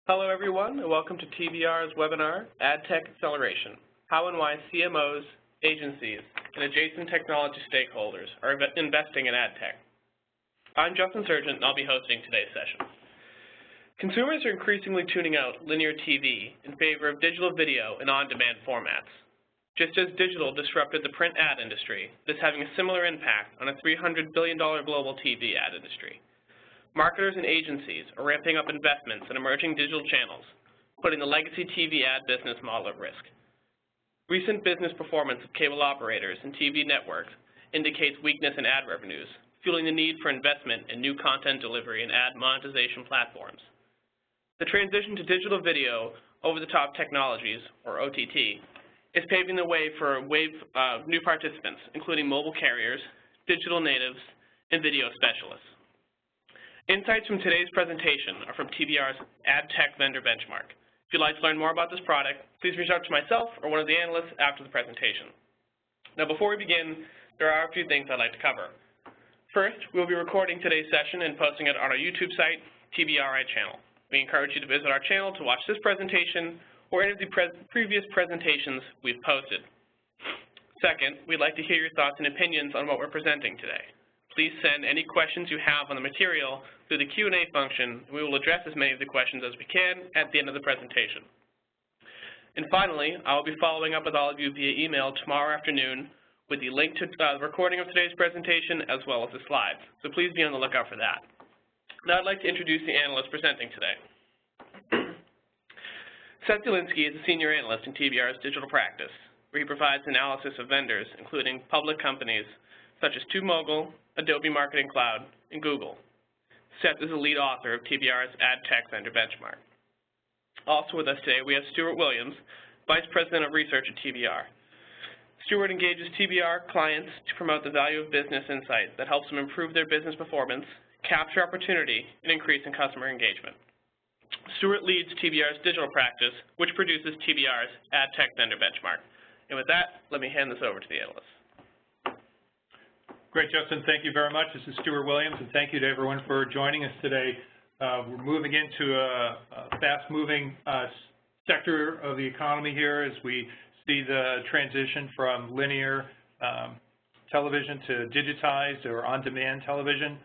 Hello everyone, and welcome to TBR's webinar, Ad Tech Acceleration, How and Why CMOs, Agencies, and Adjacent Technology Stakeholders are investing in ad tech. I'm Justin Sargent, and I'll be hosting today's session. Consumers are increasingly tuning out linear TV in favor of digital video and on-demand formats. Just as digital disrupted the print ad industry, this is having a similar impact on a $300 billion global TV ad industry. Marketers and agencies are ramping up investments in emerging digital channels, putting the legacy TV ad business model at risk. Recent business performance of cable operators and TV networks indicates weakness in ad revenues, fueling the need for investment in new content delivery and ad monetization platforms. The transition to digital video over-the-top technologies, or OTT, is paving the way for a wave of new participants, including mobile carriers, digital natives, and video specialists. Insights from today's presentation are from TBR's Ad Tech Vendor Benchmark. If you'd like to learn more about this product, please reach out to myself or one of the analysts after the presentation. Now, before we begin, there are a few things I'd like to cover. First, we'll be recording today's session and posting it on our YouTube site, TBRI channel. We encourage you to visit our channel to watch this presentation or any of the previous presentations we've posted. Second, we'd like to hear your thoughts and opinions on what we're presenting today. Please send any questions you have on the material through the Q&A function, and we will address as many of the questions as we can at the end of the presentation. And finally, I will be following up with all of you via email tomorrow afternoon with the link to the recording of today's presentation as well as the slides. So please be on the lookout for that. Now I'd like to introduce the analyst presenting today. Seth Ulinski is a senior analyst in TBR's digital practice, where he provides analysis of vendors, including public companies such as TubeMogul, Adobe Marketing Cloud, and Google. Seth is the lead author of TBR's Ad Tech Vendor Benchmark. Also with us today, we have Stuart Williams, Vice President of Research at TBR. Stuart engages TBR clients to promote the value of business insight that helps them improve their business performance, capture opportunity, and increase in customer engagement. Stuart leads TBR's digital practice, which produces TBR's Ad Tech Vendor Benchmark. And with that, let me hand this over to the analyst. Great, Justin. Thank you very much. This is Stuart Williams, and thank you to everyone for joining us today. We're moving into a fast-moving sector of the economy here as we see the transition from linear television to digitized or on-demand television.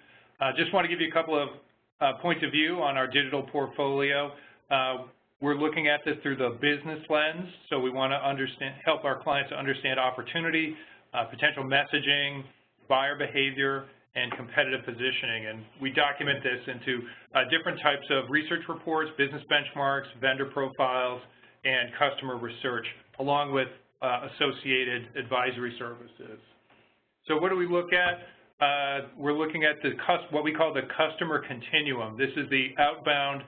Just want to give you a couple of points of view on our digital portfolio. We're looking at this through the business lens, so we want to help our clients to understand opportunity, potential messaging, buyer behavior, and competitive positioning. And we document this into different types of research reports, business benchmarks, vendor profiles, and customer research, along with associated advisory services. So what do we look at? We're looking at what we call the customer continuum. This is the outbound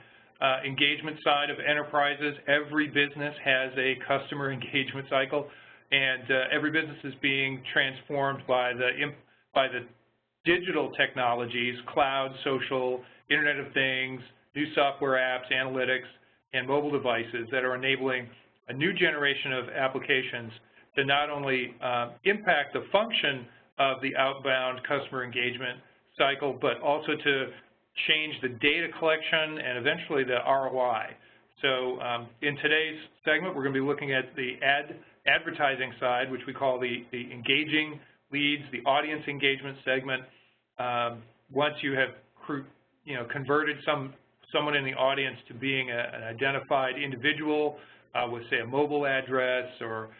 engagement side of enterprises. Every business has a customer engagement cycle, and every business is being transformed by the digital technologies, cloud, social, Internet of Things, new software apps, analytics, and mobile devices that are enabling a new generation of applications to not only impact the function of the outbound customer engagement cycle, but also to change the data collection and eventually the ROI. So in today's segment, we're going to be looking at the advertising side, which we call the engaging leads, the audience engagement segment. Once you have converted someone in the audience to being an identified individual with, say, a mobile address or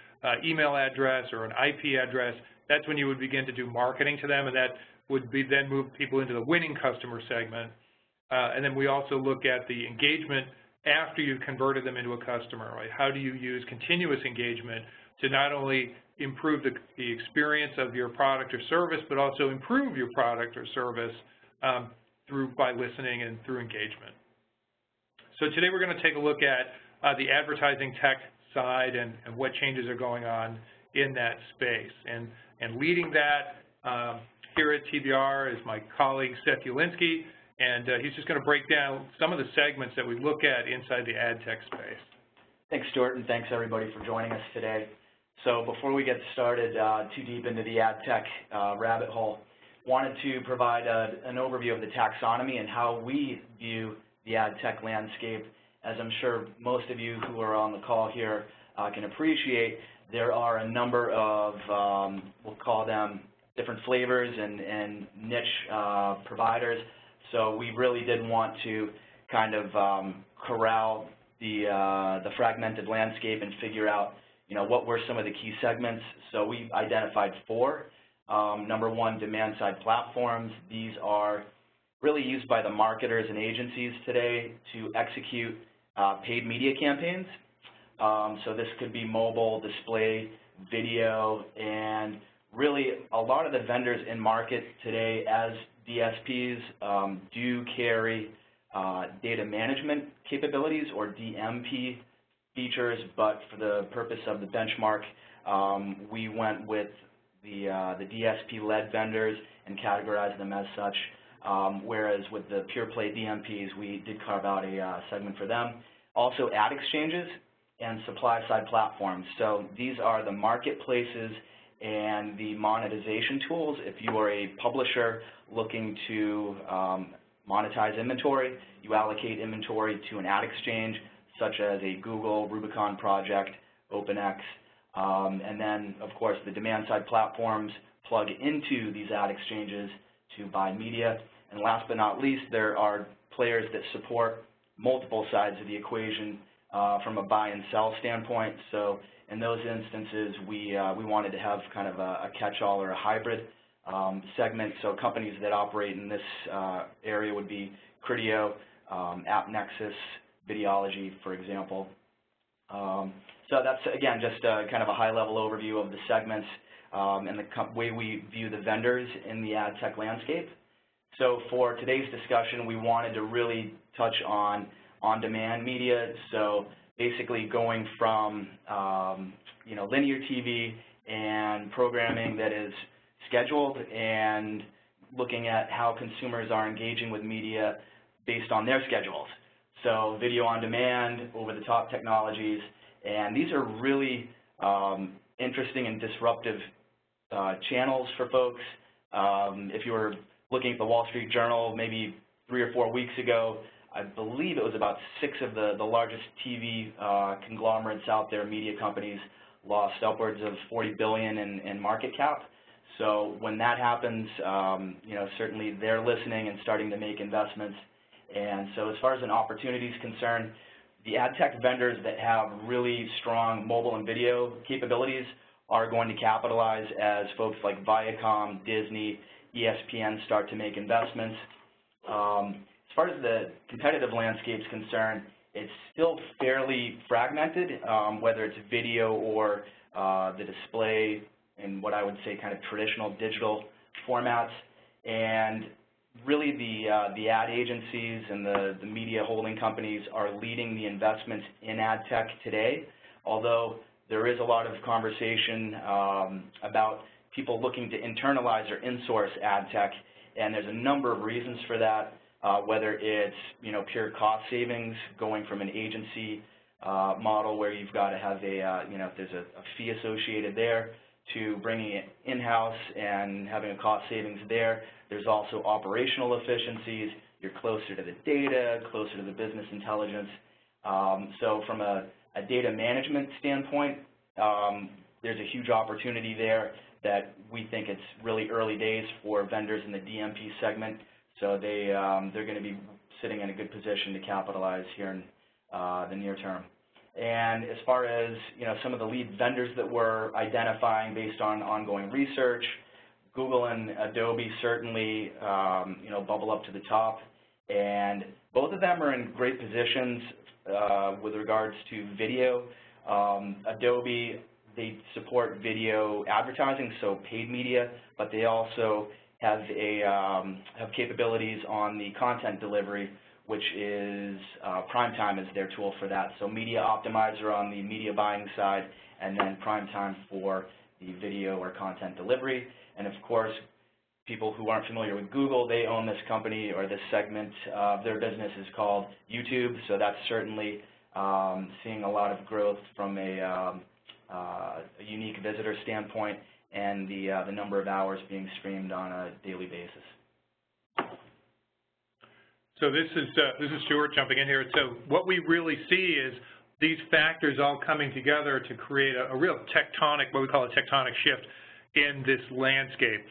email address or an IP address, that's when you would begin to do marketing to them, and that would then move people into the winning customer segment. And then we also look at the engagement after you've converted them into a customer, right? How do you use continuous engagement to not only improve the experience of your product or service, but also improve your product or service by listening and through engagement. So today we're going to take a look at the advertising tech side and what changes are going on in that space. And leading that here at TBR is my colleague Seth Ulinski, and he's just going to break down some of the segments that we look at inside the ad tech space. Thanks, Stuart, and thanks everybody for joining us today. So before we get started too deep into the ad tech rabbit hole, wanted to provide an overview of the taxonomy and how we view the ad tech landscape as I'm sure most of you who are on the call here can appreciate, there are a number of, we'll call them different flavors and niche providers. So we really did want to kind of corral the fragmented landscape and figure out, what were some of the key segments. So we identified 4. Number 1, demand-side platforms. These are really used by the marketers and agencies today to execute paid media campaigns. So this could be mobile, display, video, and really a lot of the vendors in market today as DSPs do carry data management capabilities or DMP features, but for the purpose of the benchmark, we went with the DSP-led vendors and categorized them as such, whereas with the pure play DMPs, we did carve out a segment for them. Also ad exchanges and supply-side platforms. So these are the marketplaces and the monetization tools. If you are a publisher looking to monetize inventory, you allocate inventory to an ad exchange, such as a Google, Rubicon Project, OpenX, and then, of course, the demand-side platforms plug into these ad exchanges to buy media. And last but not least, there are players that support multiple sides of the equation from a buy and sell standpoint. So in those instances, we wanted to have kind of a catch-all or a hybrid segment. So companies that operate in this area would be Criteo, AppNexus, Videology, for example. So that's, again, just kind of a high-level overview of the segments and the way we view the vendors in the ad tech landscape. So for today's discussion, we wanted to really touch on on-demand media. So basically going from linear TV and programming that is scheduled and looking at how consumers are engaging with media based on their schedules. So video on demand, over-the-top technologies, and these are really interesting and disruptive channels for folks. If you were looking at the Wall Street Journal maybe 3 or 4 weeks ago, I believe it was about 6 of the largest TV conglomerates out there, media companies, lost upwards of $40 billion in market cap. So when that happens, certainly they're listening and starting to make investments. And so as far as an opportunity is concerned, the ad tech vendors that have really strong mobile and video capabilities are going to capitalize as folks like Viacom, Disney, ESPN start to make investments. As far as the competitive landscape is concerned, it's still fairly fragmented, whether it's video or the display and what I would say kind of traditional digital formats. And really the ad agencies and the media holding companies are leading the investments in ad tech today, although there is a lot of conversation about people looking to internalize or insource ad tech, and there's a number of reasons for that, whether it's pure cost savings, going from an agency model where you've got to have there's a fee associated there, to bringing it in-house and having a cost savings there. There's also operational efficiencies. You're closer to the data, closer to the business intelligence. So from a data management standpoint, there's a huge opportunity there that we think it's really early days for vendors in the DMP segment. So they're going to be sitting in a good position to capitalize here in the near term. And as far as some of the lead vendors that we're identifying based on ongoing research, Google and Adobe certainly bubble up to the top, and both of them are in great positions with regards to video. Adobe, they support video advertising, so paid media, but they also have capabilities on the content delivery, which is Primetime is their tool for that. So Media Optimizer on the media buying side, and then Primetime for the video or content delivery. And of course, people who aren't familiar with Google, they own this company or this segment of their business is called YouTube. So that's certainly seeing a lot of growth from a unique visitor standpoint and the number of hours being streamed on a daily basis. So this is Stuart jumping in here. So what we really see is these factors all coming together to create a real tectonic, what we call a tectonic shift in this landscape.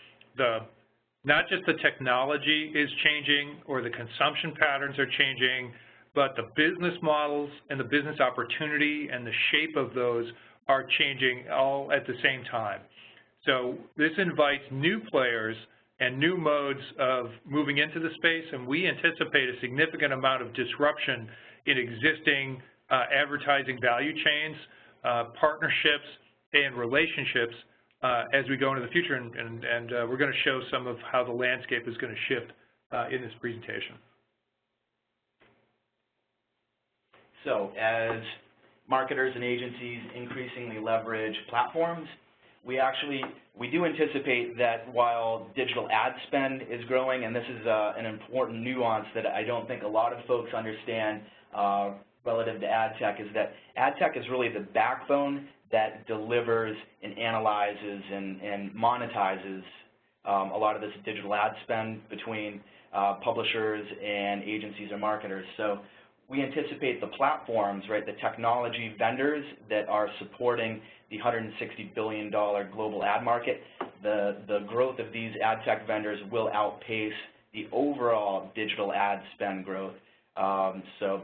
Not just the technology is changing or the consumption patterns are changing, but the business models and the business opportunity and the shape of those are changing all at the same time. So this invites new players and new modes of moving into the space, and we anticipate a significant amount of disruption in existing advertising value chains, partnerships, and relationships as we go into the future, and we're going to show some of how the landscape is going to shift in this presentation. So as marketers and agencies increasingly leverage platforms, we do anticipate that while digital ad spend is growing, and this is an important nuance that I don't think a lot of folks understand relative to ad tech, is that ad tech is really the backbone that delivers and analyzes and monetizes a lot of this digital ad spend between publishers and agencies or marketers. So we anticipate the platforms, right, the technology vendors that are supporting the $160 billion global ad market, the growth of these ad tech vendors will outpace the overall digital ad spend growth. So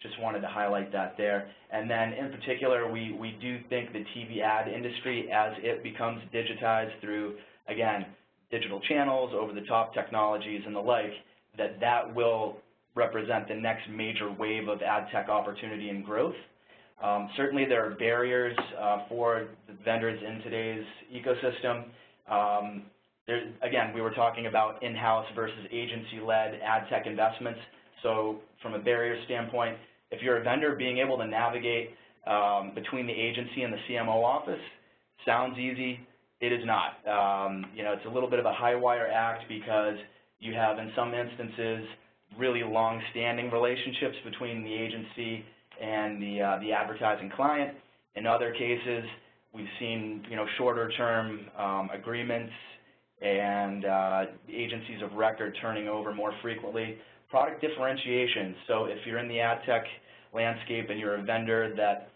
just wanted to highlight that there. And then in particular, we do think the TV ad industry, as it becomes digitized through, again, digital channels, over-the-top technologies and the like, that will represent the next major wave of ad tech opportunity and growth. Certainly there are barriers for the vendors in today's ecosystem. Again, we were talking about in-house versus agency-led ad tech investments. So from a barrier standpoint, if you're a vendor, being able to navigate between the agency and the CMO office sounds easy. It is not. It's a little bit of a high-wire act because you have, in some instances, really long-standing relationships between the agency and the advertising client. In other cases, we've seen shorter-term agreements and agencies of record turning over more frequently. Product differentiation. So if you're in the ad tech landscape and you're a vendor that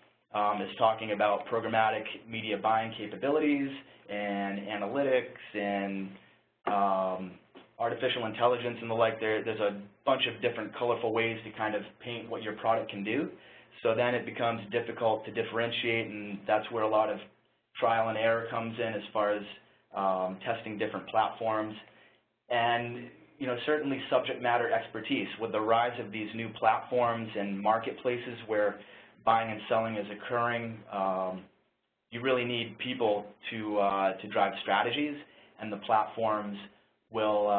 is talking about programmatic media buying capabilities and analytics and artificial intelligence and the like, there's a bunch of different colorful ways to kind of paint what your product can do. So then it becomes difficult to differentiate, and that's where a lot of trial and error comes in as far as testing different platforms. And certainly subject matter expertise. With the rise of these new platforms and marketplaces where buying and selling is occurring, you really need people to drive strategies, and the platforms will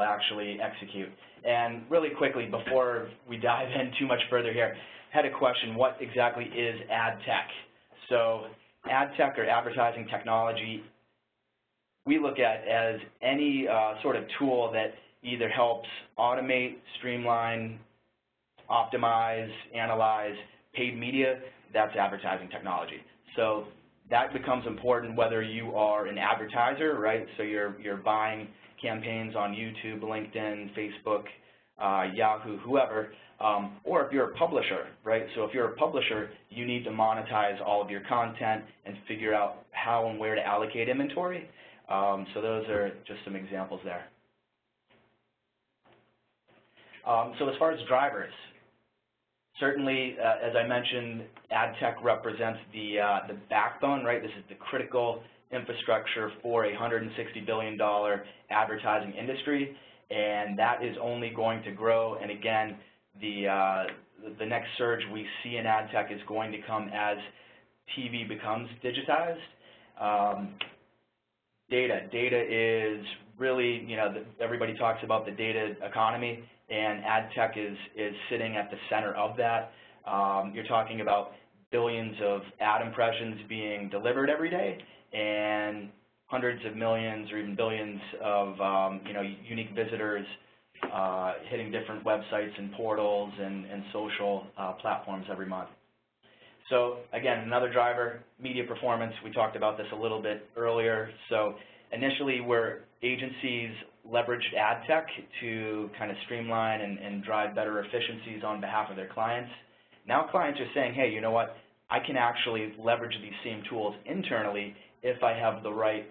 actually execute. And really quickly, before we dive in too much further here, had a question: what exactly is ad tech? So ad tech, or advertising technology, we look at as any sort of tool that either helps automate, streamline, optimize, analyze paid media. That's advertising technology. So that becomes important whether you are an advertiser, right? So you're buying campaigns on YouTube, LinkedIn, Facebook, Yahoo, whoever, or if you're a publisher, right? So if you're a publisher, you need to monetize all of your content and figure out how and where to allocate inventory. So those are just some examples there. So as far as drivers, certainly, as I mentioned, ad tech represents the backbone, right? This is the critical infrastructure for a $160 billion advertising industry, and that is only going to grow. And again, the next surge we see in ad tech is going to come as TV becomes digitized. Data is really, everybody talks about the data economy, and ad tech is sitting at the center of that. You're talking about billions of ad impressions being delivered every day, and hundreds of millions or even billions of unique visitors hitting different websites and portals and social platforms every month. So again, another driver, media performance. We talked about this a little bit earlier. So initially, where agencies leveraged ad tech to kind of streamline and drive better efficiencies on behalf of their clients. Now clients are saying, hey, you know what, I can actually leverage these same tools internally if I have the right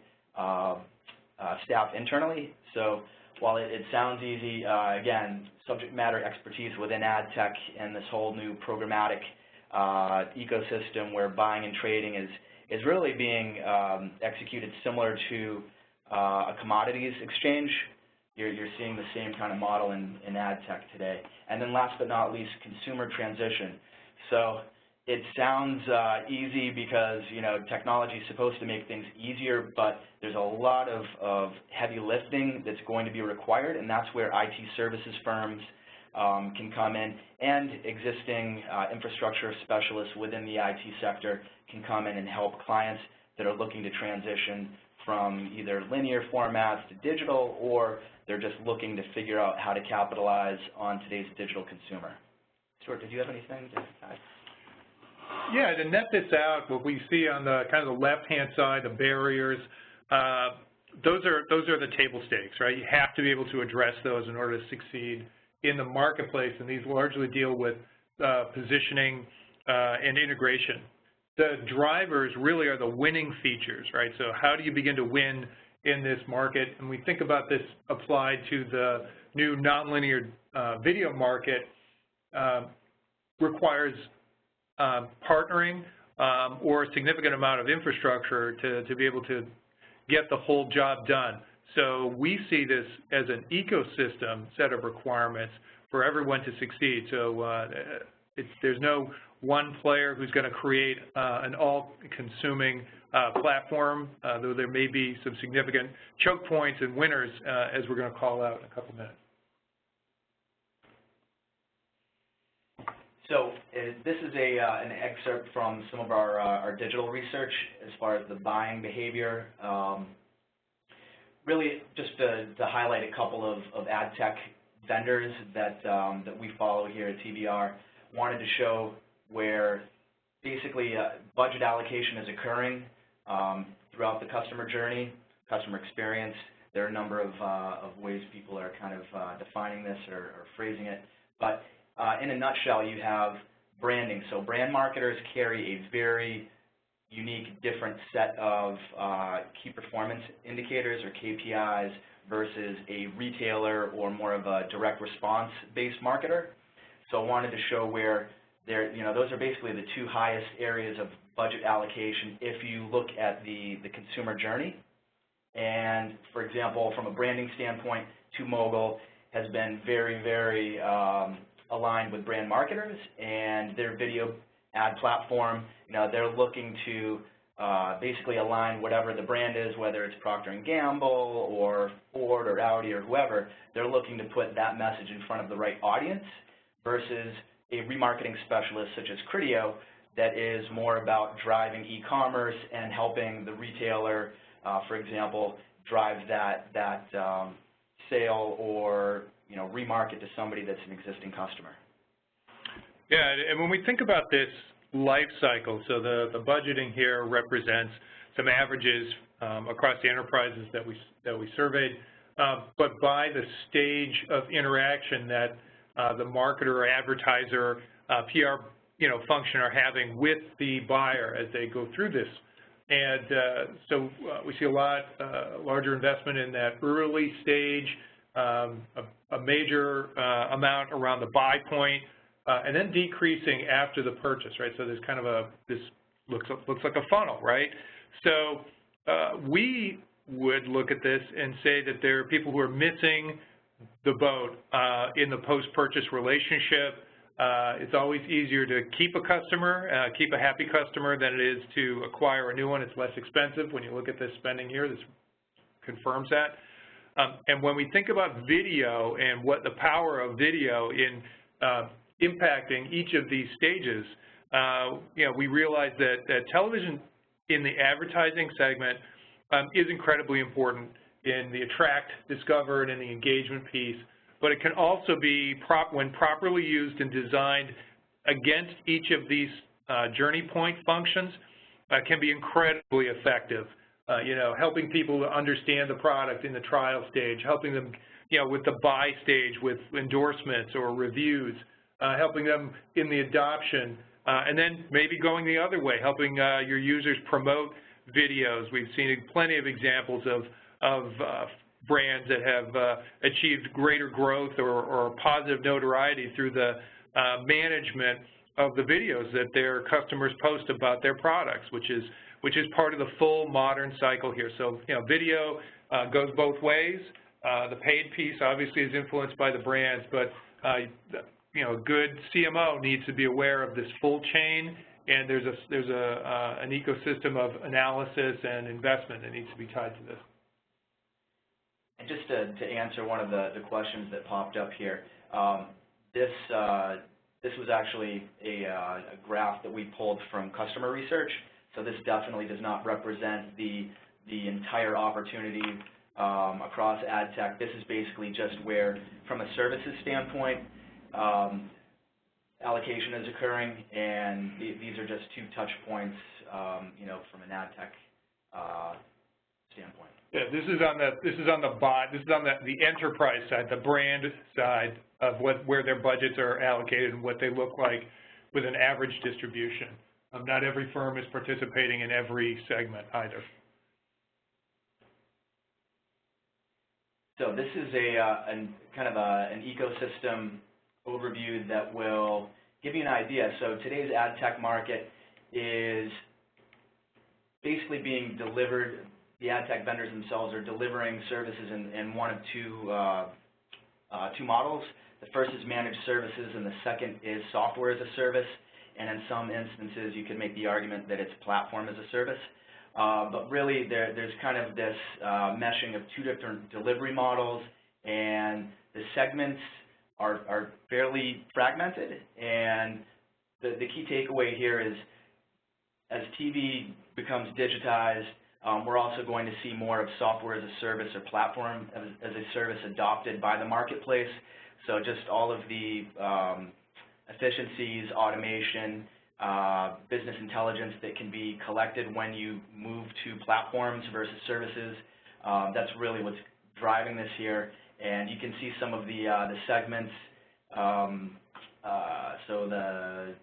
staff internally. So while it sounds easy, again, subject matter expertise within ad tech and this whole new programmatic ecosystem where buying and trading is really being executed similar to a commodities exchange. You're seeing the same kind of model in ad tech today. And then last but not least, consumer transition. So it sounds easy because, you know, technology is supposed to make things easier, but there's a lot of heavy lifting that's going to be required, and that's where IT services firms can come in, and existing infrastructure specialists within the IT sector can come in and help clients that are looking to transition from either linear formats to digital, or they're just looking to figure out how to capitalize on today's digital consumer. Stuart, did you have anything to add? Yeah, to net this out, what we see on the kind of the left-hand side, the barriers, those are the table stakes, right? You have to be able to address those in order to succeed in the marketplace, and these largely deal with positioning and integration. The drivers really are the winning features, right? So how do you begin to win in this market? And we think about this applied to the new nonlinear video market, requires partnering or a significant amount of infrastructure to be able to get the whole job done. So we see this as an ecosystem set of requirements for everyone to succeed. So there's no one player who's going to create an all-consuming platform, though there may be some significant choke points and winners, as we're going to call out in a couple minutes. So this is an excerpt from some of our digital research as far as the buying behavior. Really, just to highlight a couple of ad tech vendors that we follow here at TBR, wanted to show where basically budget allocation is occurring throughout the customer journey, customer experience. There are a number of ways people are kind of defining this or phrasing it. But in a nutshell, you have branding. So brand marketers carry a very unique, different set of key performance indicators or KPIs versus a retailer or more of a direct response-based marketer. So I wanted to show where those are basically the two highest areas of budget allocation if you look at the consumer journey. And for example, from a branding standpoint, TubeMogul has been very, very aligned with brand marketers, and their video ad platform, they're looking to basically align whatever the brand is, whether it's Procter & Gamble or Ford or Audi or whoever, they're looking to put that message in front of the right audience versus a remarketing specialist such as Criteo that is more about driving e-commerce and helping the retailer, for example, drive that sale or remarket to somebody that's an existing customer. Yeah, and when we think about this life cycle, so the budgeting here represents some averages across the enterprises that we surveyed, but by the stage of interaction that the marketer or advertiser, PR function are having with the buyer as they go through this. And so we see a lot larger investment in that early stage, a major amount around the buy point, and then decreasing after the purchase, right? So there's kind of this looks like a funnel, right? So we would look at this and say that there are people who are missing the boat in the post-purchase relationship. It's always easier to keep a customer, keep a happy customer than it is to acquire a new one. It's less expensive. When you look at this spending here, this confirms that. And when we think about video and what the power of video in impacting each of these stages, we realize that television in the advertising segment is incredibly important in the attract, discover, and in the engagement piece. But it can also be, when properly used and designed against each of these journey point functions, can be incredibly effective helping people to understand the product in the trial stage, helping them, with the buy stage with endorsements or reviews, helping them in the adoption, and then maybe going the other way, helping your users promote videos. We've seen plenty of examples of brands that have achieved greater growth or positive notoriety through the management of the videos that their customers post about their products, which is part of the full modern cycle here. So, video goes both ways. The paid piece obviously is influenced by the brands, but a good CMO needs to be aware of this full chain, and there's an ecosystem of analysis and investment that needs to be tied to this. And just to answer one of the questions that popped up here, this was actually a graph that we pulled from customer research. So this definitely does not represent the entire opportunity across ad tech. This is basically just where, from a services standpoint, allocation is occurring, and these are just two touch points, from an ad tech standpoint. Yeah, this is on the enterprise side, the brand side of where their budgets are allocated and what they look like with an average distribution. Not every firm is participating in every segment either. So this is kind of an ecosystem overview that will give you an idea. So today's ad tech market is basically being delivered. The ad tech vendors themselves are delivering services in one of two models. The first is managed services, and the second is software as a service. And in some instances, you can make the argument that it's platform as a service. But really, there's kind of this meshing of two different delivery models, and the segments are fairly fragmented. And the key takeaway here is, as TV becomes digitized, we're also going to see more of software as a service or platform as a service adopted by the marketplace. So just all of the efficiencies, automation, business intelligence that can be collected when you move to platforms versus services. That's really what's driving this here. And you can see some of the segments. So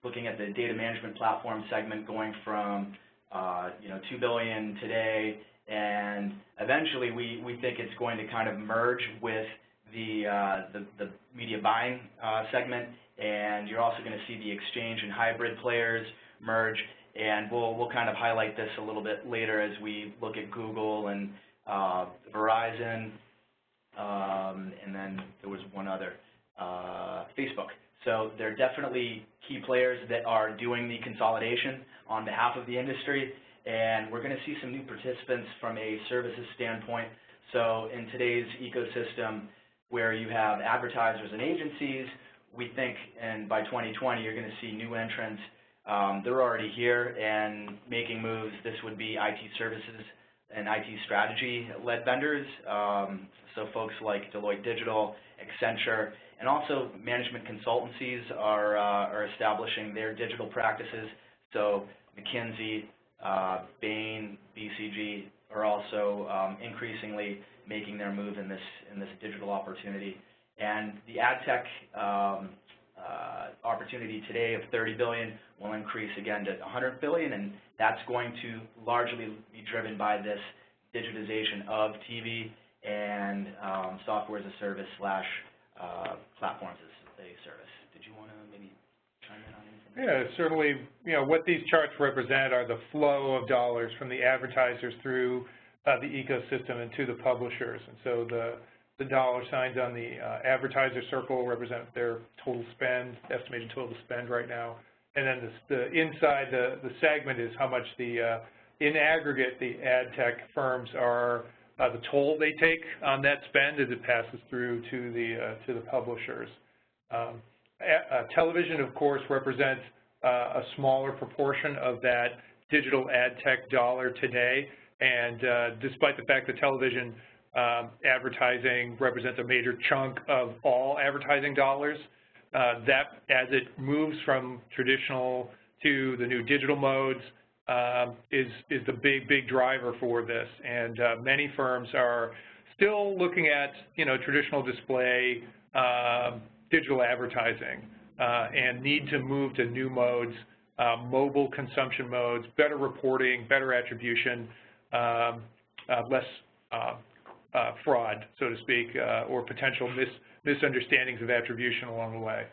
looking at the data management platform segment going from $2 billion today, and eventually we think it's going to kind of merge with the media buying segment, and you're also going to see the exchange and hybrid players merge, and we'll kind of highlight this a little bit later as we look at Google and Verizon, and then there was one other, Facebook. So they're definitely key players that are doing the consolidation on behalf of the industry, and we're going to see some new participants from a services standpoint. So in today's ecosystem, where you have advertisers and agencies, we think, and by 2020, you're going to see new entrants. They're already here and making moves. This would be IT services and IT strategy-led vendors, so folks like Deloitte Digital, Accenture, and also management consultancies are establishing their digital practices. So McKinsey, Bain, BCG are also increasingly making their move in this digital opportunity. And the ad tech opportunity today of $30 billion will increase again to $100 billion, and that's going to largely be driven by this digitization of TV and software as a service / platforms as a service. Did you want to maybe chime in on anything? Yeah, certainly. What these charts represent are the flow of dollars from the advertisers through the ecosystem and to the publishers. And so the dollar signs on the advertiser circle represent their total spend, estimated total spend right now. And then inside the segment is how much in aggregate, the ad tech firms are, the toll they take on that spend as it passes through to the publishers. Television, of course, represents a smaller proportion of that digital ad tech dollar today. And despite the fact that television advertising represents a major chunk of all advertising dollars, that as it moves from traditional to the new digital modes, is the big driver for this. And many firms are still looking at, traditional display, digital advertising, and need to move to new modes, mobile consumption modes, better reporting, better attribution, less fraud, so to speak, or potential misunderstandings of attribution along the way.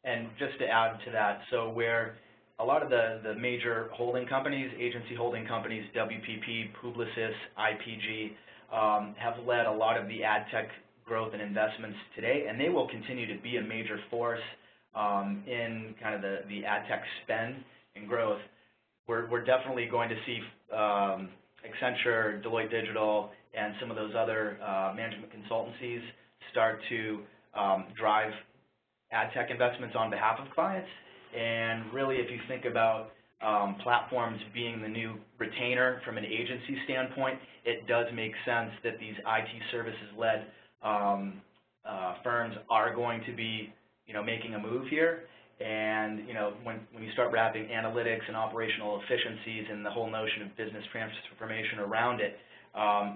And just to add to that, so where a lot of the major holding companies, agency holding companies, WPP, Publicis, IPG, have led a lot of the ad tech growth and investments today, and they will continue to be a major force in kind of the ad tech spend and growth. We're definitely going to see Accenture, Deloitte Digital, and some of those other management consultancies start to drive ad tech investments on behalf of clients. And really, if you think about platforms being the new retainer from an agency standpoint, it does make sense that these IT services-led firms are going to be, making a move here. And, when you start wrapping analytics and operational efficiencies and the whole notion of business transformation around it,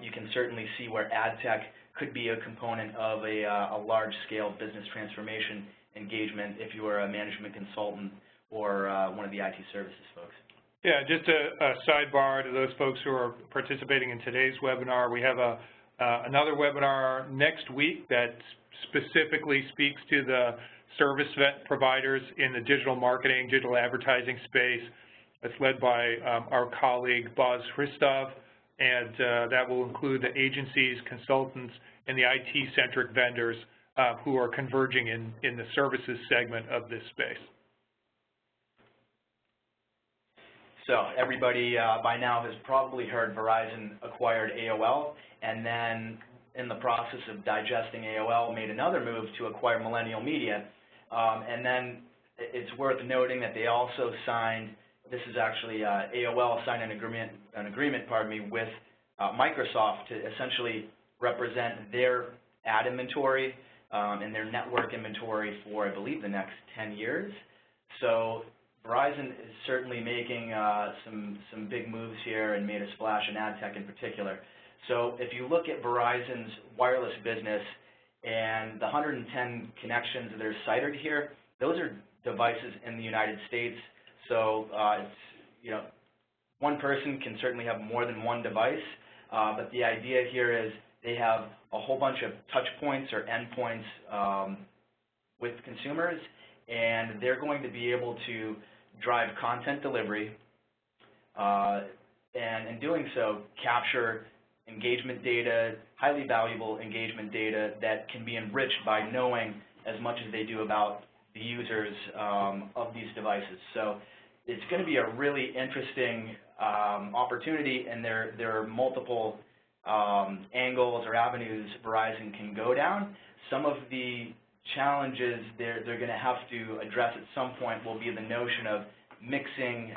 you can certainly see where ad tech could be a component of a large-scale business transformation engagement if you are a management consultant or one of the IT services folks. Yeah, just a sidebar to those folks who are participating in today's webinar. We have another webinar next week that specifically speaks to the service providers in the digital marketing, digital advertising space. It's led by our colleague, Boz Hristov, and that will include the agencies, consultants, and the IT-centric vendors who are converging in the services segment of this space. So everybody by now has probably heard Verizon acquired AOL, and then in the process of digesting AOL made another move to acquire Millennial Media. And then it's worth noting that they also signed, this is actually AOL signed an agreement, with Microsoft to essentially represent their ad inventory and their network inventory for, I believe, the next 10 years. So Verizon is certainly making some big moves here and made a splash in ad tech in particular. So if you look at Verizon's wireless business and the 110 connections that are cited here, those are devices in the United States. So it's, one person can certainly have more than one device, but the idea here is they have a whole bunch of touch points or endpoints with consumers, and they're going to be able to drive content delivery, and in doing so, capture engagement data, highly valuable engagement data that can be enriched by knowing as much as they do about the users of these devices. So it's going to be a really interesting opportunity, and there are multiple angles or avenues Verizon can go down. Some of the challenges they're going to have to address at some point will be the notion of mixing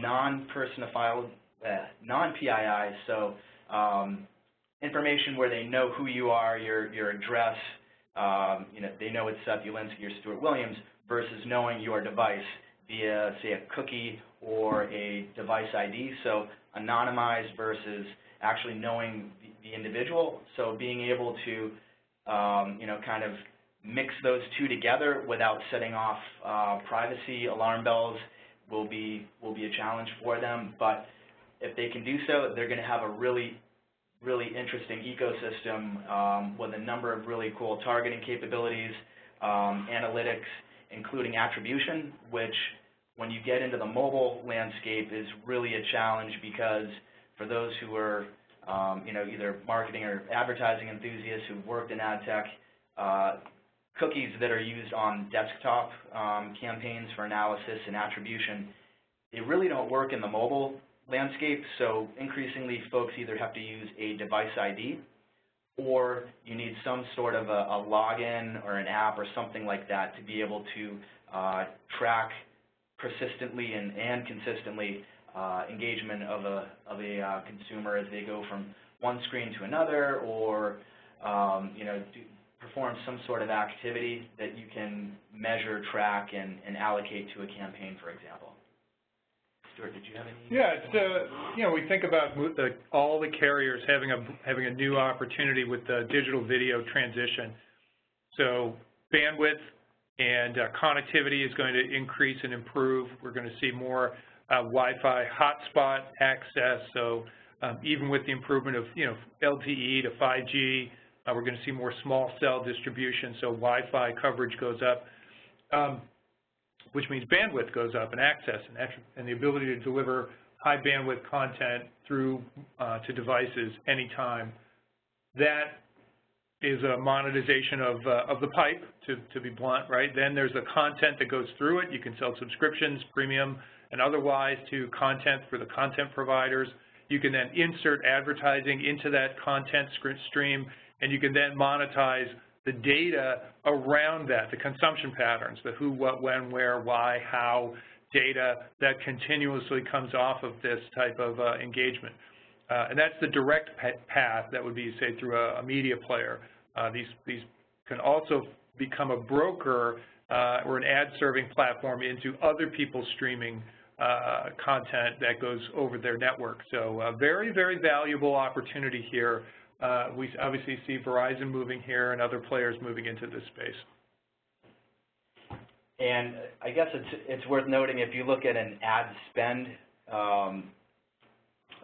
non-personifiable, non-PII, so information where they know who you are, your address, they know it's Seth Ulinski or Stuart Williams, versus knowing your device via, say, a cookie or a device ID, so anonymized versus actually knowing the individual. So being able to, kind of mix those two together without setting off privacy alarm bells will be a challenge for them. But if they can do so, they're going to have a really interesting ecosystem with a number of really cool targeting capabilities, analytics, including attribution, which when you get into the mobile landscape is really a challenge, because for those who are either marketing or advertising enthusiasts who've worked in ad tech, cookies that are used on desktop campaigns for analysis and attribution, they really don't work in the mobile landscape. So increasingly, folks either have to use a device ID, or you need some sort of a login or an app or something like that to be able to track persistently and consistently engagement of a consumer as they go from one screen to another, or perform some sort of activity that you can measure, track, and allocate to a campaign, for example. Stuart, did you have any? Yeah, it's we think about all the carriers having a new opportunity with the digital video transition. So bandwidth and connectivity is going to increase and improve. We're going to see more Wi-Fi hotspot access. So even with the improvement of LTE to 5G, we're going to see more small cell distribution. So Wi-Fi coverage goes up, which means bandwidth goes up and access and the ability to deliver high bandwidth content through to devices anytime. That is a monetization of the pipe, to be blunt, right? Then there's the content that goes through it. You can sell subscriptions, premium, and otherwise to content for the content providers. You can then insert advertising into that content stream, and you can then monetize the data around that, the consumption patterns, the who, what, when, where, why, how data that continuously comes off of this type of engagement. And that's the direct path that would be, say, through a media player. These can also become a broker or an ad-serving platform into other people's streaming content that goes over their network. So a very, very valuable opportunity here. We obviously see Verizon moving here and other players moving into this space. And I guess it's worth noting, if you look at an ad spend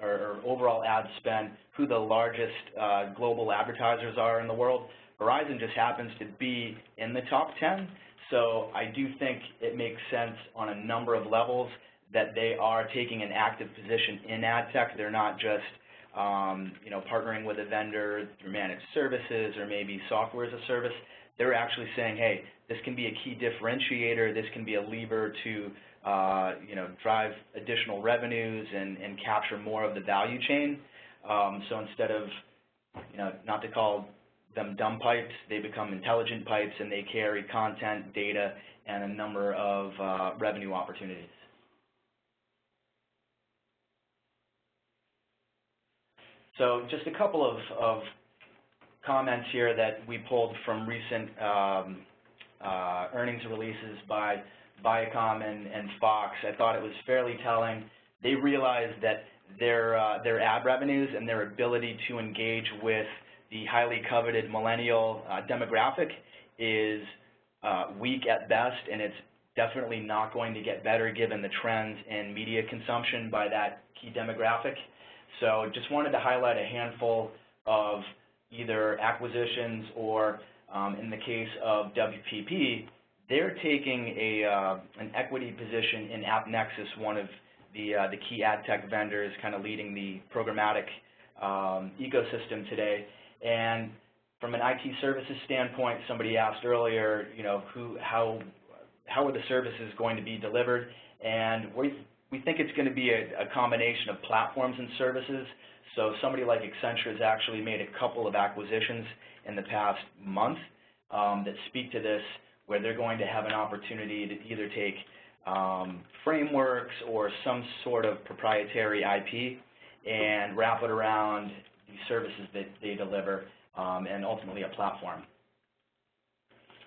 or overall ad spend, who the largest global advertisers are in the world, Verizon just happens to be in the top 10. So I do think it makes sense on a number of levels that they are taking an active position in ad tech. They're not just partnering with a vendor through managed services or maybe software as a service. They're actually saying, hey, this can be a key differentiator. This can be a lever to drive additional revenues and capture more of the value chain. So instead of, not to call them dumb pipes, they become intelligent pipes, and they carry content, data, and a number of revenue opportunities. So just a couple of comments here that we pulled from recent earnings releases by Viacom and Fox. I thought it was fairly telling. They realized that their ad revenues and their ability to engage with the highly coveted millennial demographic is weak at best, and it's definitely not going to get better given the trends in media consumption by that key demographic. So just wanted to highlight a handful of either acquisitions or, in the case of WPP, they're taking an equity position in AppNexus, one of the key ad tech vendors kind of leading the programmatic ecosystem today. And from an IT services standpoint, somebody asked earlier, how are the services going to be delivered? And we think it's going to be a combination of platforms and services. So somebody like Accenture has actually made a couple of acquisitions in the past month that speak to this, where they're going to have an opportunity to either take frameworks or some sort of proprietary IP and wrap it around the services that they deliver and ultimately a platform.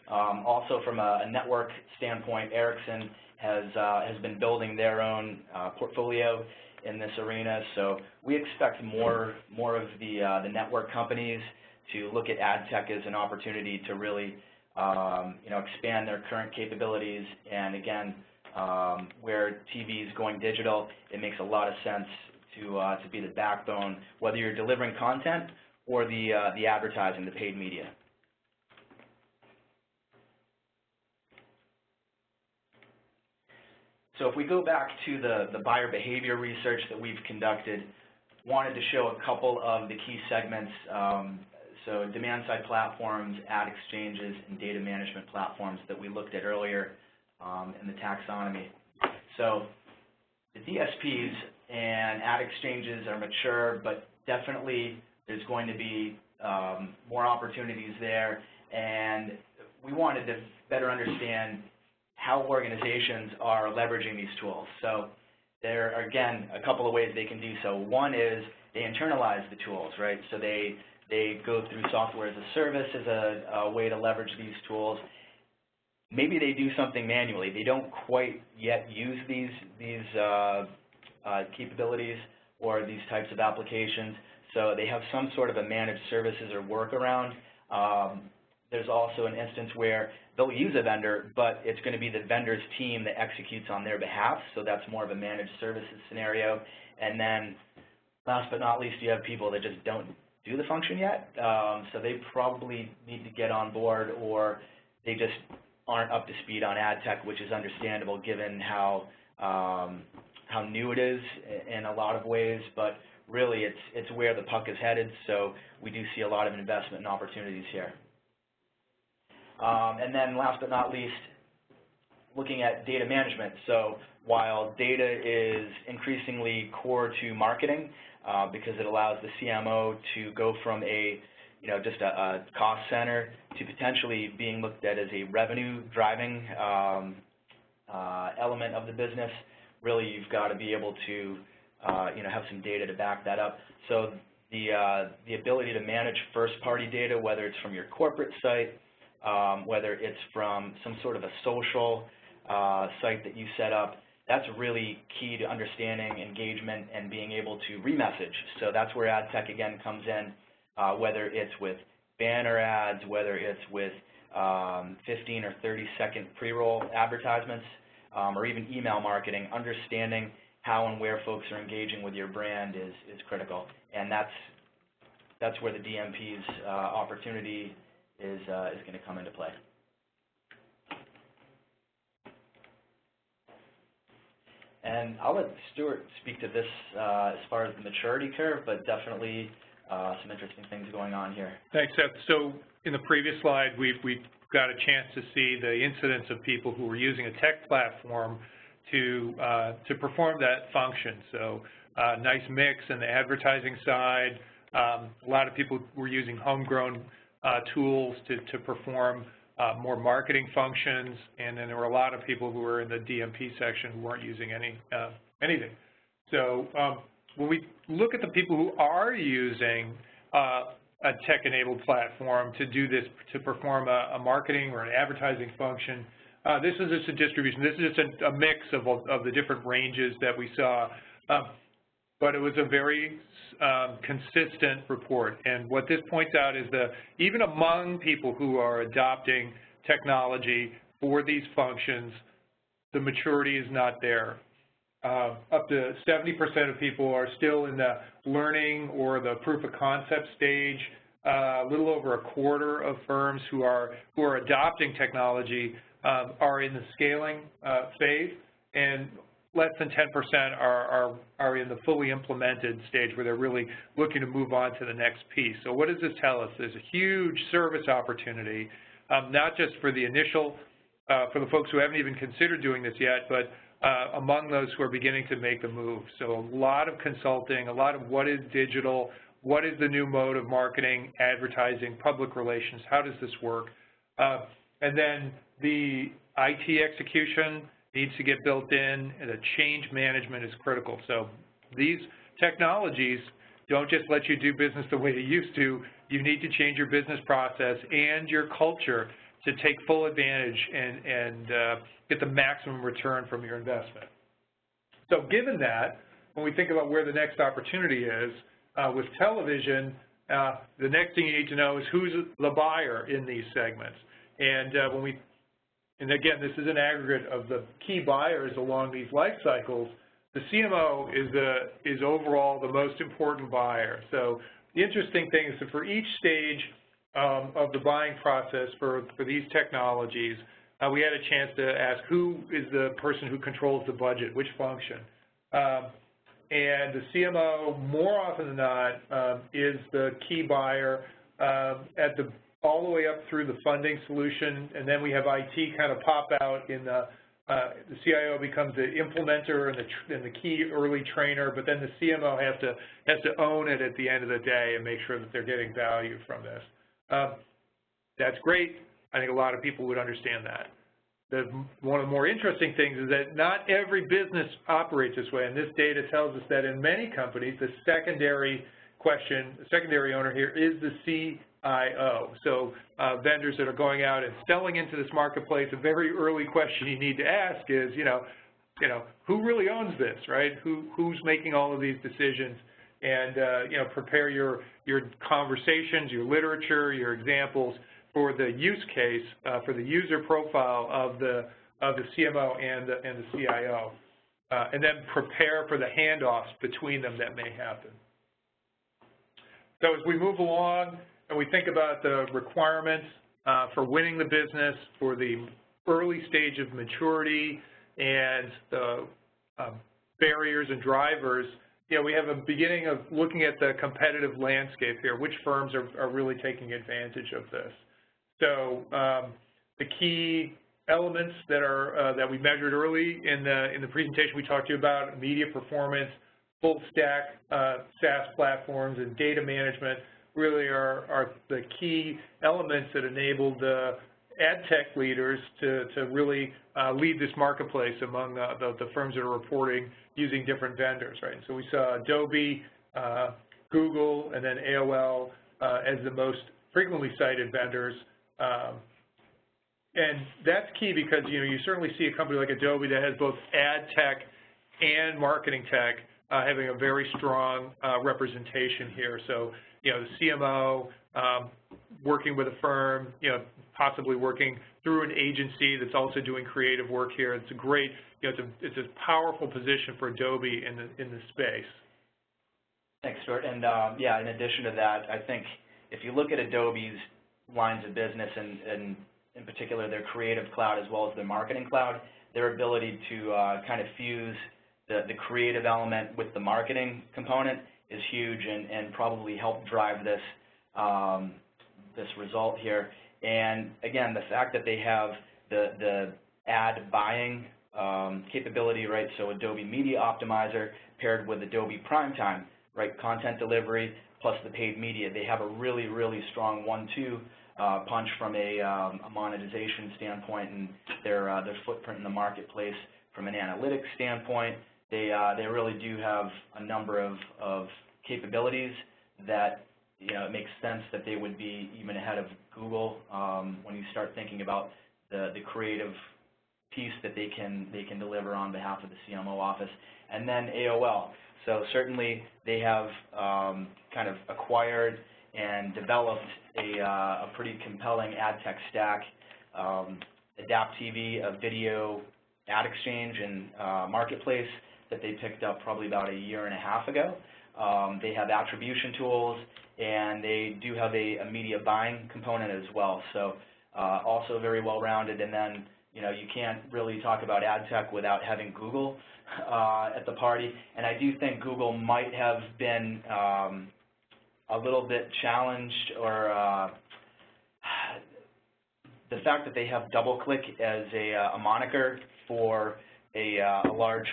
Also from a network standpoint, Ericsson has been building their own portfolio in this arena. So we expect more of the network companies to look at ad tech as an opportunity to really expand their current capabilities. And again, where TV is going digital, it makes a lot of sense to be the backbone, whether you're delivering content or the advertising, the paid media. So if we go back to the buyer behavior research that we've conducted, wanted to show a couple of the key segments. So demand-side platforms, ad exchanges, and data management platforms that we looked at earlier in the taxonomy. So the DSPs and ad exchanges are mature, but definitely there's going to be more opportunities there. And we wanted to better understand how organizations are leveraging these tools. So there are, again, a couple of ways they can do so. One is they internalize the tools, right? So they go through software as a service as a way to leverage these tools. Maybe they do something manually. They don't quite yet use these capabilities or these types of applications. So they have some sort of a managed services or workaround. There's also an instance where they'll use a vendor, but it's going to be the vendor's team that executes on their behalf, so that's more of a managed services scenario. And then last but not least, you have people that just don't do the function yet, so they probably need to get on board, or they just aren't up to speed on ad tech, which is understandable given how new it is in a lot of ways, but really it's where the puck is headed, so we do see a lot of investment and opportunities here. And then last but not least, looking at data management. So while data is increasingly core to marketing, because it allows the CMO to go from just a cost center to potentially being looked at as a revenue driving element of the business, really you've got to be able to have some data to back that up. So the ability to manage first party data, whether it's from your corporate site, whether it's from some sort of a social site that you set up, that's really key to understanding engagement and being able to remessage. So that's where ad tech again comes in, whether it's with banner ads, whether it's with 15 or 30-second pre-roll advertisements, or even email marketing. Understanding how and where folks are engaging with your brand is critical, and that's where the DMP's opportunity is going to come into play. And I'll let Stuart speak to this as far as the maturity curve, but definitely some interesting things going on here. Thanks, Seth. So in the previous slide, we got a chance to see the incidence of people who were using a tech platform to perform that function. So nice mix in the advertising side. A lot of people were using homegrown tools to perform more marketing functions, and then there were a lot of people who were in the DMP section who weren't using anything. So when we look at the people who are using a tech-enabled platform to do this, to perform a marketing or an advertising function, this is just a distribution. This is just a mix of the different ranges that we saw, but it was a very consistent report. And what this points out is that even among people who are adopting technology for these functions, the maturity is not there. Up to 70% of people are still in the learning or the proof of concept stage. A little over a quarter of firms who are adopting technology are in the scaling phase, and less than 10% are in the fully implemented stage where they're really looking to move on to the next piece. So what does this tell us? There's a huge service opportunity, not just for the initial, for the folks who haven't even considered doing this yet, but among those who are beginning to make the move. So a lot of consulting, a lot of what is digital, what is the new mode of marketing, advertising, public relations, how does this work? And then the IT execution needs to get built in, and the change management is critical. So these technologies don't just let you do business the way you used to. You need to change your business process and your culture to take full advantage and get the maximum return from your investment. So given that, when we think about where the next opportunity is, with television, the next thing you need to know is who's the buyer in these segments. And again, this is an aggregate of the key buyers along these life cycles. The CMO is overall the most important buyer. So the interesting thing is that for each stage of the buying process for these technologies, we had a chance to ask who is the person who controls the budget, which function. And the CMO, more often than not, is the key buyer all the way up through the funding solution, and then we have IT kind of pop out in the CIO becomes the implementer and the key early trainer, but then the CMO has to own it at the end of the day and make sure that they're getting value from this. That's great. I think a lot of people would understand that. One of the more interesting things is that not every business operates this way, and this data tells us that in many companies, the secondary owner here is the CIO. So vendors that are going out and selling into this marketplace, a very early question you need to ask is, who really owns this, right? Who's making all of these decisions? And prepare your conversations, your literature, your examples for the use case, for the user profile of the CMO and the CIO, and then prepare for the handoffs between them that may happen. So as we move along and we think about the requirements for winning the business, for the early stage of maturity and the barriers and drivers, we have a beginning of looking at the competitive landscape here. Which firms are really taking advantage of this? So the key elements that we measured early in the presentation we talked to you about: media performance, full stack SaaS platforms, and data management really are the key elements that enable the ad tech leaders to really lead this marketplace among the firms that are reporting using different vendors, right? So we saw Adobe, Google, and then AOL as the most frequently cited vendors. And that's key because, you certainly see a company like Adobe that has both ad tech and marketing tech having a very strong representation here. So, the CMO working with a firm, possibly working through an agency that's also doing creative work here. It's a great, it's a powerful position for Adobe in the space. Thanks, Stuart. And yeah, in addition to that, I think if you look at Adobe's lines of business and in particular their creative cloud as well as their marketing cloud, their ability to kind of fuse the creative element with the marketing component is huge and probably help drive this this result here. And again, the fact that they have the ad buying capability, right? So Adobe Media Optimizer paired with Adobe Primetime, right? Content delivery plus the paid media. They have a really, really strong 1-2 punch from a monetization standpoint and their footprint in the marketplace. From an analytics standpoint, they really do have a number of capabilities that it makes sense that they would be even ahead of Google when you start thinking about the creative piece that they can deliver on behalf of the CMO office. And then AOL. So certainly they have kind of acquired and developed a pretty compelling ad tech stack. Adapt TV, a video ad exchange and marketplace that they picked up probably about a year and a half ago. They have attribution tools, and they do have a media buying component as well. So also very well-rounded. And then, you can't really talk about ad tech without having Google at the party. And I do think Google might have been a little bit challenged, or the fact that they have DoubleClick as a moniker for a large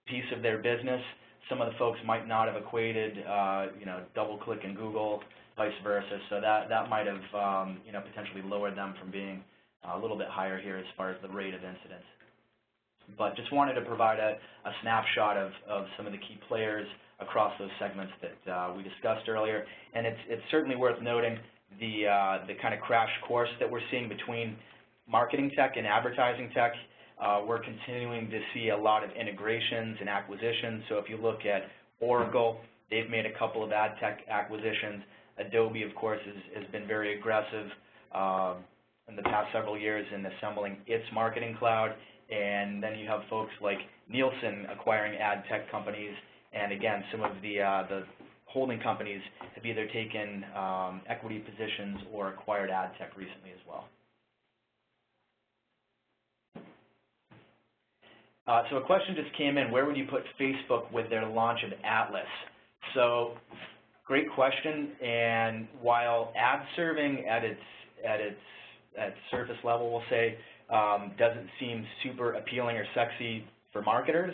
piece of their business. Some of the folks might not have equated, DoubleClick and Google, vice versa. So that might have, potentially lowered them from being a little bit higher here as far as the rate of incidence. But just wanted to provide a snapshot of some of the key players across those segments that we discussed earlier. And it's certainly worth noting the kind of crash course that we're seeing between marketing tech and advertising tech. We're continuing to see a lot of integrations and acquisitions. So if you look at Oracle, they've made a couple of ad tech acquisitions. Adobe, of course, has been very aggressive in the past several years in assembling its marketing cloud. And then you have folks like Nielsen acquiring ad tech companies. And again, some of the holding companies have either taken equity positions or acquired ad tech recently as well. So a question just came in: where would you put Facebook with their launch of Atlas? So great question. And while ad serving at surface level, we'll say, doesn't seem super appealing or sexy for marketers,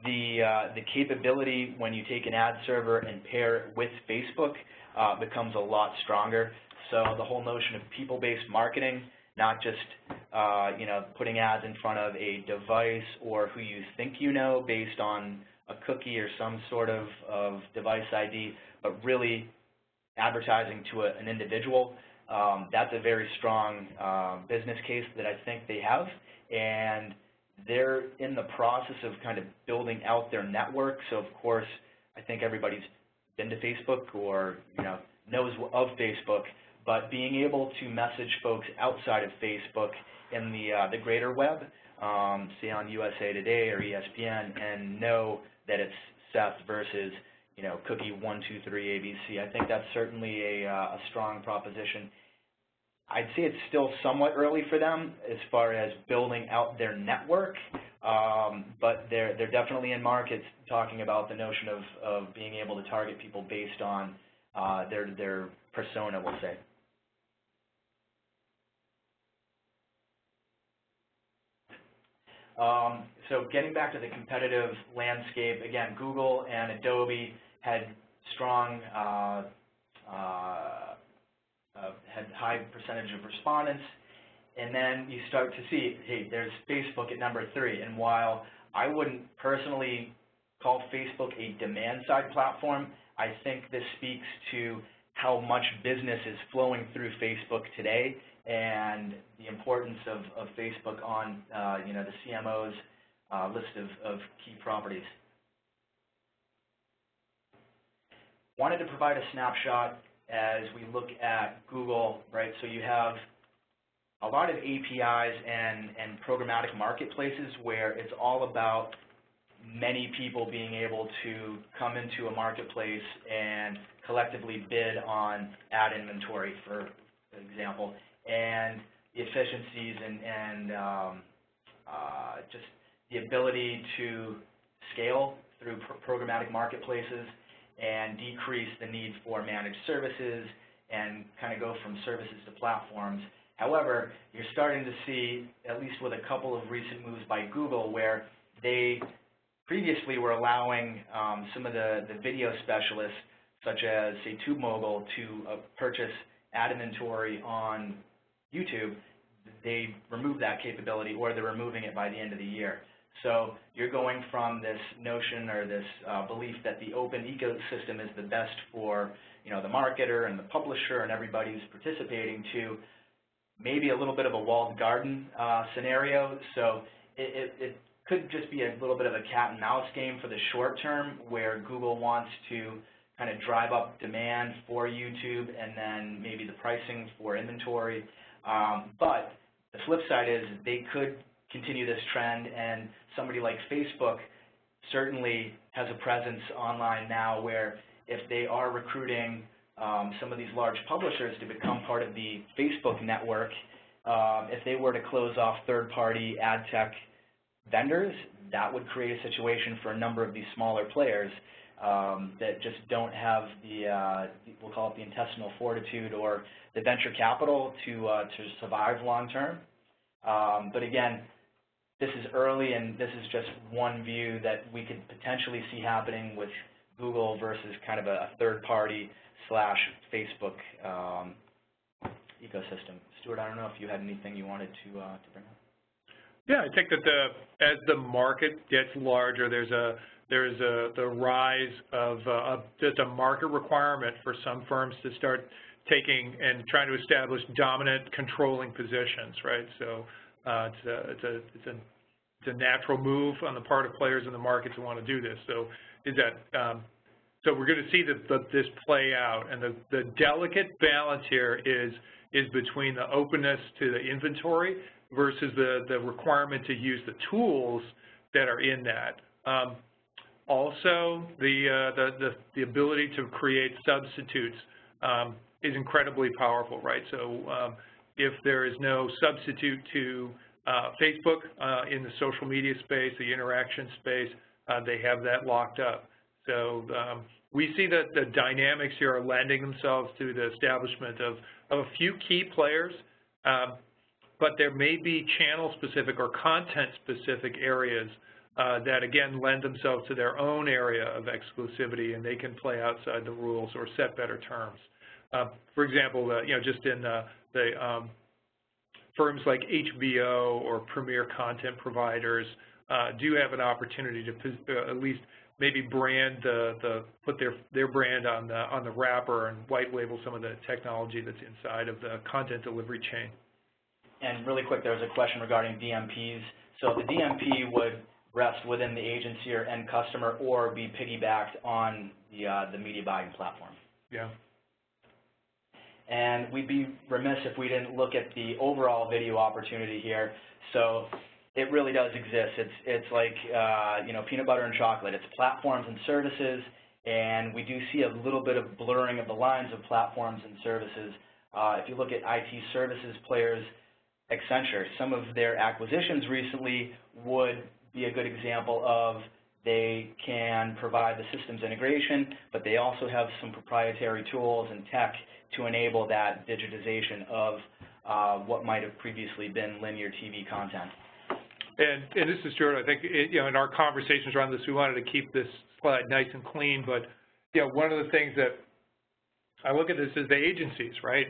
the capability when you take an ad server and pair it with Facebook becomes a lot stronger. So the whole notion of people-based marketing, not just putting ads in front of a device or who you think you know based on a cookie or some sort of device ID, but really advertising to an individual. That's a very strong business case that I think they have. And they're in the process of kind of building out their network. So of course, I think everybody's been to Facebook or knows of Facebook, but being able to message folks outside of Facebook in the greater web, say on USA Today or ESPN, and know that it's Seth versus cookie 123 ABC. I think that's certainly a strong proposition. I'd say it's still somewhat early for them as far as building out their network, but they're definitely in markets talking about the notion of being able to target people based on their persona, we'll say. So getting back to the competitive landscape, again, Google and Adobe had strong, had high percentage of respondents, and then you start to see, hey, there's Facebook at number 3, and while I wouldn't personally call Facebook a demand-side platform, I think this speaks to how much business is flowing through Facebook today and the importance of Facebook on the CMOs list of key properties. Wanted to provide a snapshot as we look at Google, right? So you have a lot of APIs and programmatic marketplaces where it's all about many people being able to come into a marketplace and collectively bid on ad inventory, for example, and the efficiencies and just the ability to scale through programmatic marketplaces and decrease the need for managed services and kind of go from services to platforms. However, you're starting to see, at least with a couple of recent moves by Google, where they previously were allowing some of the video specialists, such as, say, TubeMogul, to purchase ad inventory on YouTube. They removed that capability, or they're removing it by the end of the year. So you're going from this notion or this belief that the open ecosystem is the best for the marketer and the publisher and everybody who's participating to maybe a little bit of a walled garden scenario. So it could just be a little bit of a cat and mouse game for the short term, where Google wants to kind of drive up demand for YouTube and then maybe the pricing for inventory. But the flip side is they could continue this trend, and somebody like Facebook certainly has a presence online now, where if they are recruiting some of these large publishers to become part of the Facebook network, if they were to close off third-party ad tech vendors, that would create a situation for a number of these smaller players that just don't have the, we'll call it the intestinal fortitude or the venture capital to survive long term. But again, this is early, and this is just one view that we could potentially see happening with Google versus kind of a third-party / Facebook ecosystem. Stuart, I don't know if you had anything you wanted to bring up. Yeah, I think that as the market gets larger, there's the rise of just a market requirement for some firms to start taking and trying to establish dominant controlling positions, right? So it's a natural move on the part of players in the market to want to do this. So so we're going to see this play out, and the delicate balance here is between the openness to the inventory versus the requirement to use the tools that are in that. Also, the ability to create substitutes is incredibly powerful, right? So if there is no substitute to Facebook in the social media space, the interaction space, they have that locked up. So we see that the dynamics here are lending themselves to the establishment of a few key players, but there may be channel-specific or content-specific areas that, again, lend themselves to their own area of exclusivity, and they can play outside the rules or set better terms. For example, just in the firms like HBO or premier content providers do have an opportunity to at least maybe brand put their brand on the wrapper and white label some of the technology that's inside of the content delivery chain. And really quick, there was a question regarding DMPs. So the DMP would rest within the agency or end customer or be piggybacked on the media buying platform. Yeah. And we'd be remiss if we didn't look at the overall video opportunity here. So it really does exist. It's like, peanut butter and chocolate. It's platforms and services, and we do see a little bit of blurring of the lines of platforms and services. If you look at IT services players, Accenture, some of their acquisitions recently would be a good example of they can provide the systems integration, but they also have some proprietary tools and tech to enable that digitization of what might have previously been linear TV content. And this is Stuart. I think in our conversations around this, we wanted to keep this slide nice and clean. But one of the things that I look at this is the agencies, right?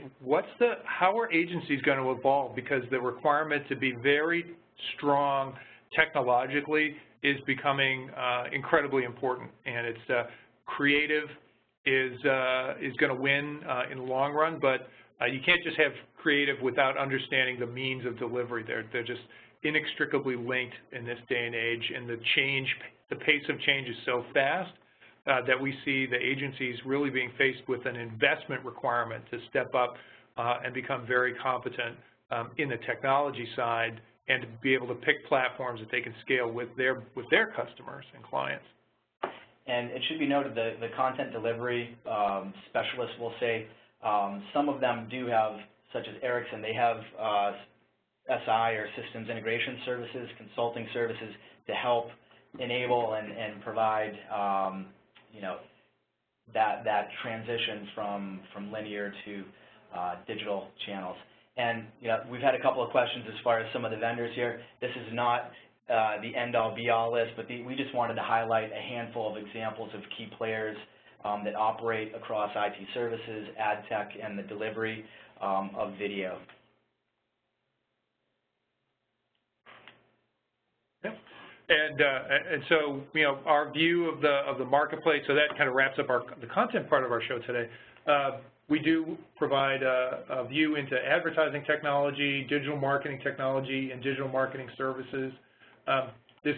How are agencies going to evolve? Because the requirement to be very strong technologically is becoming incredibly important, and it's creative is going to win in the long run. But you can't just have creative without understanding the means of delivery. They're just inextricably linked in this day and age, and the pace of change is so fast that we see the agencies really being faced with an investment requirement to step up and become very competent in the technology side and to be able to pick platforms that they can scale with their customers and clients. And it should be noted that the content delivery specialists will say some of them do have, such as Ericsson, they have SI or systems integration services, consulting services to help enable and provide that transition from linear to digital channels. And we've had a couple of questions as far as some of the vendors here. This is not the end-all be-all list, but we just wanted to highlight a handful of examples of key players that operate across IT services, ad tech, and the delivery of video. Yep. And so our view of the marketplace. So that kind of wraps up the content part of our show today. We do provide a view into advertising technology, digital marketing technology, and digital marketing services. This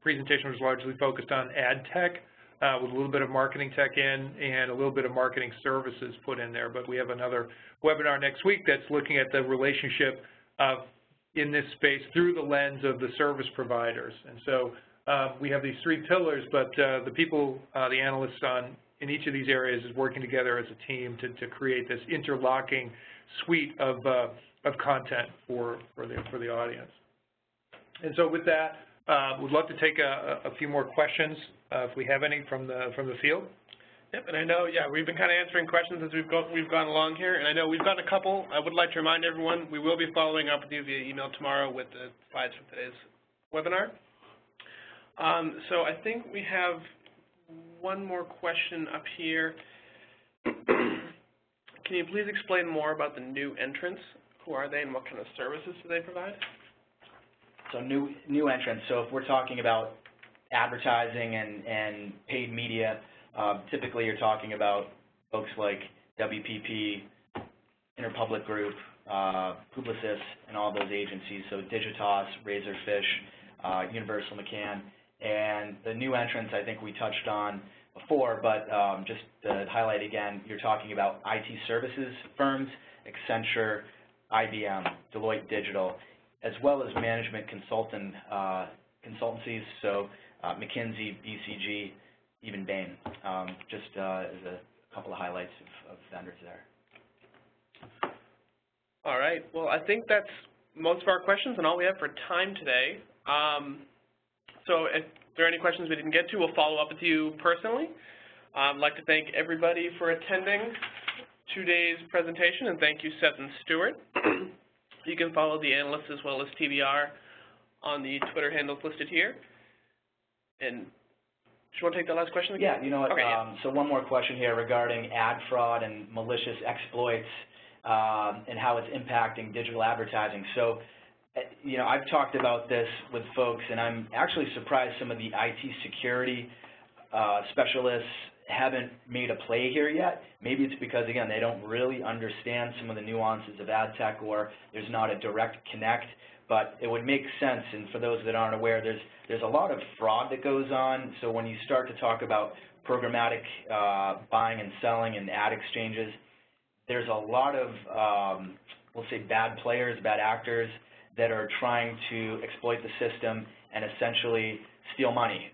presentation was largely focused on ad tech with a little bit of marketing tech in and a little bit of marketing services put in there. But we have another webinar next week that's looking at the relationship in this space through the lens of the service providers. And so we have these three pillars, but the people, the analysts in each of these areas is working together as a team to create this interlocking suite of content for the audience. And so with that, we'd love to take a few more questions if we have any from the field. Yep, and I know, we've been kind of answering questions as we've gone along here, and I know we've got a couple. I would like to remind everyone we will be following up with you via email tomorrow with the slides for today's webinar. So I think we have one more question up here. Can you please explain more about the new entrants? Who are they and what kind of services do they provide? So new entrants. So if we're talking about advertising and paid media, typically you're talking about folks like WPP, Interpublic Group, Publicis, and all those agencies. So Digitas, Razorfish, Universal McCann. And the new entrants I think we touched on before, but just to highlight again, you're talking about IT services firms, Accenture, IBM, Deloitte Digital, as well as management consultancies, so McKinsey, BCG, even Bain, just as a couple of highlights of vendors there. All right. Well, I think that's most of our questions and all we have for time today. So if there are any questions we didn't get to, we'll follow up with you personally. I'd like to thank everybody for attending today's presentation, and thank you, Seth and Stuart. You can follow the analysts as well as TBR on the Twitter handles listed here. And do you want to take that last question again? Yeah, you know what, okay, so one more question here regarding ad fraud and malicious exploits and how it's impacting digital advertising. So, I've talked about this with folks, and I'm actually surprised some of the IT security specialists haven't made a play here yet. Maybe it's because, again, they don't really understand some of the nuances of ad tech, or there's not a direct connect. But it would make sense, and for those that aren't aware, there's a lot of fraud that goes on. So when you start to talk about programmatic buying and selling and ad exchanges, there's a lot of, we'll say, bad players, bad actors that are trying to exploit the system and essentially steal money.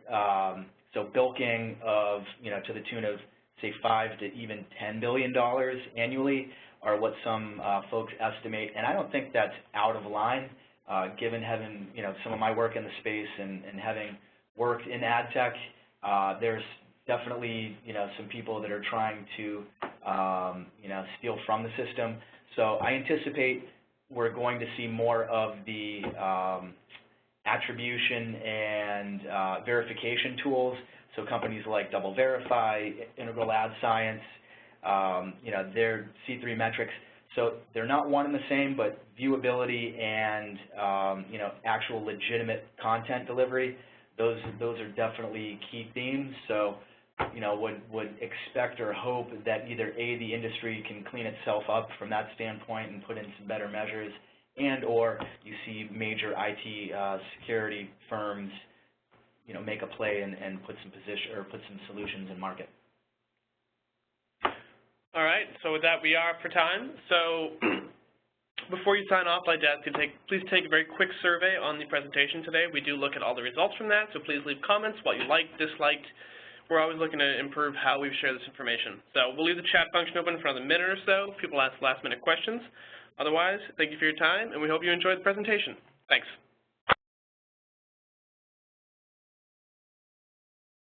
So bilking of, to the tune of, say, $5 to even $10 billion annually are what some folks estimate. And I don't think that's out of line, given having, some of my work in the space and having worked in ad tech. There's definitely, some people that are trying to, steal from the system. So I anticipate we're going to see more of the attribution and verification tools. So companies like Double Verify, Integral Ad Science, they're C3 metrics. So they're not one and the same, but viewability and actual legitimate content delivery, those are definitely key themes. So would expect or hope that either A, the industry can clean itself up from that standpoint and put in some better measures, and or you see major IT security firms make a play and put some solutions in market. All right, so with that, we are for time. So before you sign off, I'd like to ask you to please take a very quick survey on the presentation today. We do look at all the results from that, so please leave comments, what you liked, disliked. We're always looking to improve how we share this information. So we'll leave the chat function open for another minute or so if people ask last-minute questions. Otherwise, thank you for your time, and we hope you enjoyed the presentation. Thanks.